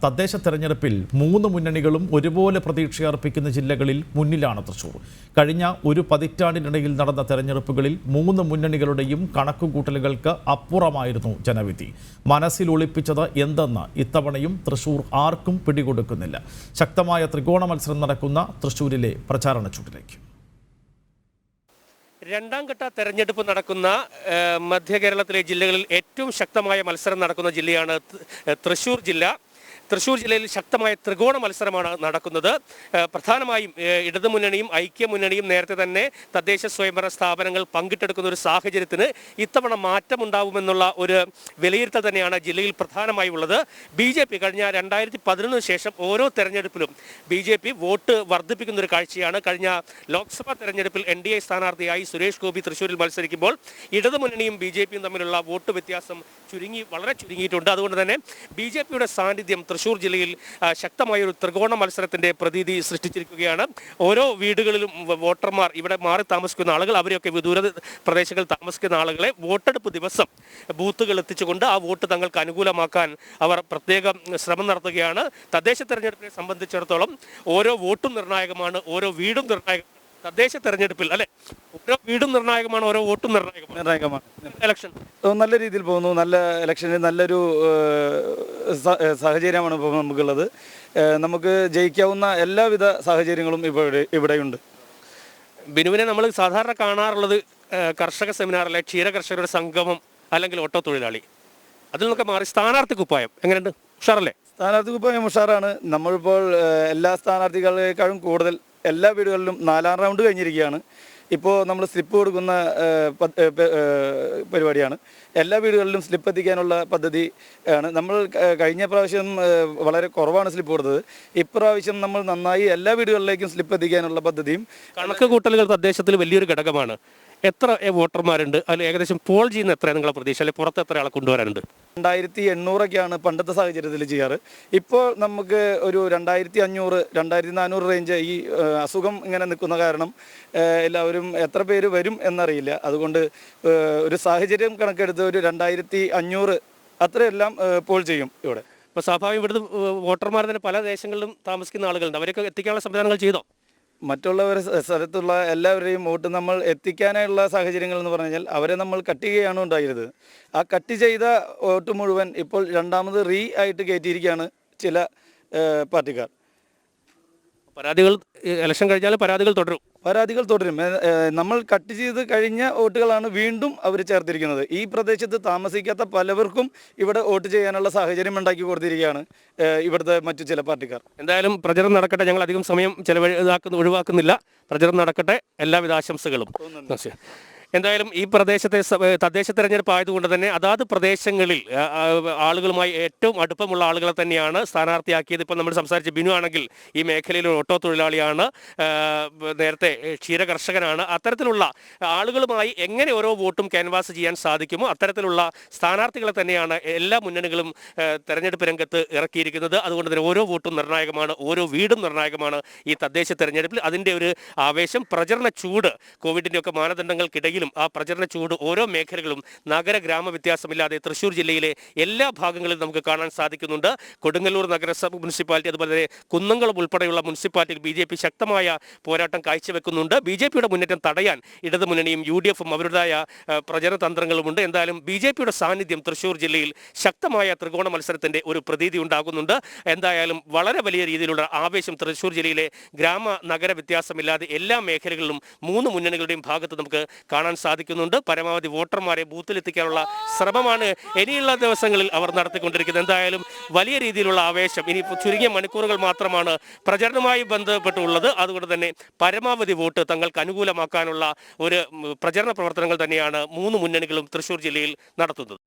തദ്ദേശ തെരഞ്ഞെടുപ്പിൽ മൂന്ന് മുന്നണികളും ഒരുപോലെ പ്രതീക്ഷയർപ്പിക്കുന്ന ജില്ലകളിൽ മുന്നിലാണ് തൃശൂർ. കഴിഞ്ഞ ഒരു പതിറ്റാണ്ടിനിടയിൽ നടന്ന തെരഞ്ഞെടുപ്പുകളിൽ മൂന്ന് മുന്നണികളുടെയും കണക്കുകൂട്ടലുകൾക്ക് അപ്പുറമായിരുന്നു ജനവിധി. മനസ്സിൽ ഒളിപ്പിച്ചത് എന്തെന്ന് ഇത്തവണയും തൃശൂർ ആർക്കും പിടികൊടുക്കുന്നില്ല. ശക്തമായ ത്രികോണ മത്സരം നടക്കുന്ന തൃശൂരിലെ പ്രചാരണ ചൂടിലേക്ക്. രണ്ടാം ഘട്ട തെരഞ്ഞെടുപ്പ് നടക്കുന്ന മധ്യ കേരളത്തിലെ ജില്ലകളിൽ ഏറ്റവും ശക്തമായ മത്സരം നടക്കുന്ന ജില്ലയാണ് തൃശൂർ ജില്ല. തൃശൂർ ജില്ലയിൽ ശക്തമായ ത്രികോണ മത്സരമാണ് നടക്കുന്നത്. പ്രധാനമായും ഇടതുമുന്നണിയും ഐക്യമുന്നണിയും നേരത്തെ തന്നെ തദ്ദേശ സ്വയംഭരണ സ്ഥാപനങ്ങൾ പങ്കിട്ടെടുക്കുന്ന ഒരു സാഹചര്യത്തിന് ഇത്തവണ മാറ്റമുണ്ടാവുമെന്നുള്ള ഒരു വിലയിരുത്തൽ തന്നെയാണ് ജില്ലയിൽ പ്രധാനമായി ഉള്ളത്. BJP കഴിഞ്ഞ 2011 ശേഷം ഓരോ തെരഞ്ഞെടുപ്പിലും BJP വോട്ട് വർദ്ധിപ്പിക്കുന്ന ഒരു കാഴ്ചയാണ്. കഴിഞ്ഞ ലോക്സഭാ തെരഞ്ഞെടുപ്പിൽ NDA സ്ഥാനാർത്ഥിയായി സുരേഷ് ഗോപി തൃശ്ശൂരിൽ മത്സരിക്കുമ്പോൾ ഇടതുമുന്നണിയും BJPയും തമ്മിലുള്ള വോട്ട് വ്യത്യാസം വളരെ ചുരുങ്ങിയിട്ടുണ്ട്. അതുകൊണ്ട് തന്നെ BJPയുടെ സാന്നിധ്യം തൃശൂർ ജില്ലയിൽ ശക്തമായ ഒരു ത്രികോണ മത്സരത്തിന്റെ പ്രതീതി സൃഷ്ടിച്ചിരിക്കുകയാണ്. ഓരോ വീടുകളിലും വോട്ടർമാർ, ഇവിടെ മാറി താമസിക്കുന്ന ആളുകൾ, അവരെയൊക്കെ വിദൂര പ്രദേശങ്ങളിൽ താമസിക്കുന്ന ആളുകളെ വോട്ടെടുപ്പ് ദിവസം ബൂത്തുകൾ എത്തിച്ചുകൊണ്ട് ആ വോട്ട് തങ്ങൾക്ക് അനുകൂലമാക്കാൻ അവർ പ്രത്യേകം ശ്രമം നടത്തുകയാണ്. തദ്ദേശ തെരഞ്ഞെടുപ്പിനെ സംബന്ധിച്ചിടത്തോളം ഓരോ വോട്ടും നിർണായകമാണ്, ഓരോ വീടും നിർണായകം. തദ്ദേശ തെരഞ്ഞെടുപ്പിൽ അല്ലെ, ഓരോ വീടും നിർണായകമാണ്, ഓരോ വോട്ടും നിർണായകമാണ്. ഇലക്ഷൻ നല്ല രീതിയിൽ പോകുന്നു. നല്ല ഇലക്ഷനിൽ നല്ലൊരു സാഹചര്യമാണ് ഇപ്പോൾ നമുക്കുള്ളത്. നമുക്ക് ജയിക്കാവുന്ന എല്ലാവിധ സാഹചര്യങ്ങളും ഇവിടെയുണ്ട്. ബിനുവിനെ നമ്മൾ സാധാരണ കാണാറുള്ളത് കർഷക സെമിനാറിലെ ക്ഷീര കർഷകരുടെ സംഗമം അല്ലെങ്കിൽ ഓട്ടോ തൊഴിലാളി, അതിൽ നിന്നൊക്കെ മാറി സ്ഥാനാർത്ഥി കുപ്പായം എങ്ങനെയുണ്ട്? ഉഷാറല്ലേ? സ്ഥാനാർത്ഥി കുപ്പായം ഉഷാറാണ്. നമ്മളിപ്പോൾ എല്ലാ സ്ഥാനാർത്ഥികളെക്കാളും കൂടുതൽ എല്ലാ വീടുകളിലും 4ാം റൗണ്ട് കഴിഞ്ഞിരിക്കുകയാണ്. ഇപ്പോൾ നമ്മൾ സ്ലിപ്പ് കൊടുക്കുന്ന പരിപാടിയാണ്. എല്ലാ വീടുകളിലും സ്ലിപ്പ് എത്തിക്കാനുള്ള പദ്ധതി ആണ്. നമ്മൾ കഴിഞ്ഞ പ്രാവശ്യം വളരെ കുറവാണ് സ്ലിപ്പ് കൊടുത്തത്. ഇപ്രാവശ്യം നമ്മൾ നന്നായി എല്ലാ വീടുകളിലേക്കും സ്ലിപ്പ് എത്തിക്കാനുള്ള പദ്ധതിയും. കണക്ക് കൂട്ടലുകൾ തദ്ദേശത്തിൽ വലിയൊരു ഘടകമാണ്. എത്ര വോട്ടർമാരുണ്ട്? അതിൽ ഏകദേശം പോൾ ചെയ്യുന്ന എത്ര നിങ്ങളെ പ്രതീക്ഷ, അല്ലെങ്കിൽ പുറത്ത് എത്ര ആളെ കൊണ്ടുവരാനുണ്ട്? 2800 പണ്ടത്തെ സാഹചര്യത്തിൽ ചെയ്യാറ്. ഇപ്പോൾ നമുക്ക് ഒരു 2500, 2400 റേഞ്ച്. ഈ അസുഖം ഇങ്ങനെ നിൽക്കുന്ന കാരണം എല്ലാവരും എത്ര പേര് വരും എന്നറിയില്ല. അതുകൊണ്ട് ഒരു സാഹചര്യം കണക്കെടുത്ത് ഒരു 2500 അത്രയെല്ലാം പോൾ ചെയ്യും ഇവിടെ. ഇപ്പോൾ സ്വാഭാവികം ഇവിടുത്തെ വോട്ടർമാർ തന്നെ പല ദേശങ്ങളിലും താമസിക്കുന്ന ആളുകളുണ്ട്. അവരൊക്കെ എത്തിക്കാനുള്ള സംവിധാനങ്ങൾ ചെയ്തോ? മറ്റുള്ളവരെ സ്ഥലത്തുള്ള എല്ലാവരെയും വോട്ട് നമ്മൾ എത്തിക്കാനുള്ള സാഹചര്യങ്ങൾ എന്ന് പറഞ്ഞാൽ അവരെ നമ്മൾ കട്ട് ചെയ്യുകയാണ് ഉണ്ടായത്. ആ കട്ട് ചെയ്ത വോട്ട് മുഴുവൻ ഇപ്പോൾ രണ്ടാമത് ആയിട്ട് കയറ്റിയിരിക്കുകയാണ് ചില പാർട്ടിക്കാർ. പരാതികൾ ഇലക്ഷൻ കഴിഞ്ഞാൽ പരാതികൾ തുടരും. നമ്മൾ കട്ട് ചെയ്ത് കഴിഞ്ഞ വോട്ടുകളാണ് വീണ്ടും അവർ ചേർത്തിരിക്കുന്നത്. ഈ പ്രദേശത്ത് താമസിക്കാത്ത പലവർക്കും ഇവിടെ വോട്ട് ചെയ്യാനുള്ള സാഹചര്യം ഉണ്ടാക്കി കൊടുത്തിരിക്കുകയാണ് ഇവിടുത്തെ മറ്റു ചില പാർട്ടിക്കാർ. എന്തായാലും പ്രചരണം നടക്കട്ടെ. ഞങ്ങൾ അധികം സമയം ഒഴിവാക്കുന്നില്ല. പ്രചരണം നടക്കട്ടെ. എല്ലാവിധ ആശംസകളും. എന്തായാലും ഈ പ്രദേശത്തെ തദ്ദേശ തെരഞ്ഞെടുപ്പ് ആയതുകൊണ്ട് തന്നെ അതാത് പ്രദേശങ്ങളിൽ ആളുകളുമായി ഏറ്റവും അടുപ്പമുള്ള ആളുകളെ തന്നെയാണ് സ്ഥാനാർത്ഥിയാക്കിയത്. ഇപ്പോൾ നമ്മൾ സംസാരിച്ച ബിനു ആണെങ്കിൽ ഈ മേഖലയിൽ ഓട്ടോ തൊഴിലാളിയാണ്, നേരത്തെ ക്ഷീര കർഷകനാണ്. അത്തരത്തിലുള്ള ആളുകളുമായി എങ്ങനെ ഓരോ വോട്ടും ക്യാൻവാസ് ചെയ്യാൻ സാധിക്കുമോ അത്തരത്തിലുള്ള സ്ഥാനാർത്ഥികളെ തന്നെയാണ് എല്ലാ മുന്നണികളും തെരഞ്ഞെടുപ്പ് രംഗത്ത് ഇറക്കിയിരിക്കുന്നത്. അതുകൊണ്ട് തന്നെ ഓരോ വോട്ടും നിർണായകമാണ്, ഓരോ വീടും നിർണായകമാണ് ഈ തദ്ദേശ തെരഞ്ഞെടുപ്പിൽ. അതിൻ്റെ ഒരു ആവേശം, പ്രചരണ ചൂട്, കോവിഡിൻ്റെ ഒക്കെ മാനദണ്ഡങ്ങൾക്കിടയിൽ ആ പ്രചരണ ചൂട് ഓരോ മേഖലകളും നഗര ഗ്രാമ വ്യത്യാസമില്ലാതെ തൃശ്ശൂർ ജില്ലയിലെ എല്ലാ ഭാഗങ്ങളിലും നമുക്ക് കാണാൻ സാധിക്കുന്നുണ്ട്. കൊടുങ്ങല്ലൂർ നഗരസഭ മുനിസിപ്പാലിറ്റി, അതുപോലെ തന്നെ കുന്നംകുളം ഉൾപ്പെടെയുള്ള മുനിസിപ്പാലിറ്റിയിൽ BJP ശക്തമായ പോരാട്ടം കാഴ്ചവെക്കുന്നുണ്ട്. BJPയുടെ മുന്നേറ്റം തടയാൻ ഇടതുമുന്നണിയും UDFും അവരുടേതായ പ്രചരണ തന്ത്രങ്ങളുമുണ്ട്. എന്തായാലും BJPയുടെ സാന്നിധ്യം തൃശ്ശൂർ ജില്ലയിൽ ശക്തമായ ത്രികോണ മത്സരത്തിന്റെ ഒരു പ്രതീതി ഉണ്ടാകുന്നുണ്ട്. എന്തായാലും വളരെ വലിയ രീതിയിലുള്ള ആവേശം തൃശ്ശൂർ ജില്ലയിലെ ഗ്രാമ നഗര വ്യത്യാസമില്ലാതെ എല്ലാ മേഖലകളിലും മൂന്ന് മുന്നണികളുടെയും ഭാഗത്ത് നമുക്ക് കാണാൻ സാധിക്കുന്നുണ്ട്. പരമാവധി വോട്ടർമാരെ ബൂത്തിലെത്തിക്കാനുള്ള ശ്രമമാണ് ഇനിയുള്ള ദിവസങ്ങളിൽ അവർ നടത്തിക്കൊണ്ടിരിക്കുന്നത്. എന്തായാലും വലിയ രീതിയിലുള്ള ആവേശം. ഇനി ചുരുങ്ങിയ മണിക്കൂറുകൾ മാത്രമാണ് പ്രചരണവുമായി ബന്ധപ്പെട്ടുള്ളത്. അതുകൊണ്ട് തന്നെ പരമാവധി വോട്ട് തങ്ങൾക്ക് അനുകൂലമാക്കാനുള്ള ഒരു പ്രചരണ പ്രവർത്തനങ്ങൾ തന്നെയാണ് മൂന്ന് മുന്നണികളും തൃശ്ശൂർ ജില്ലയിൽ നടത്തുന്നത്.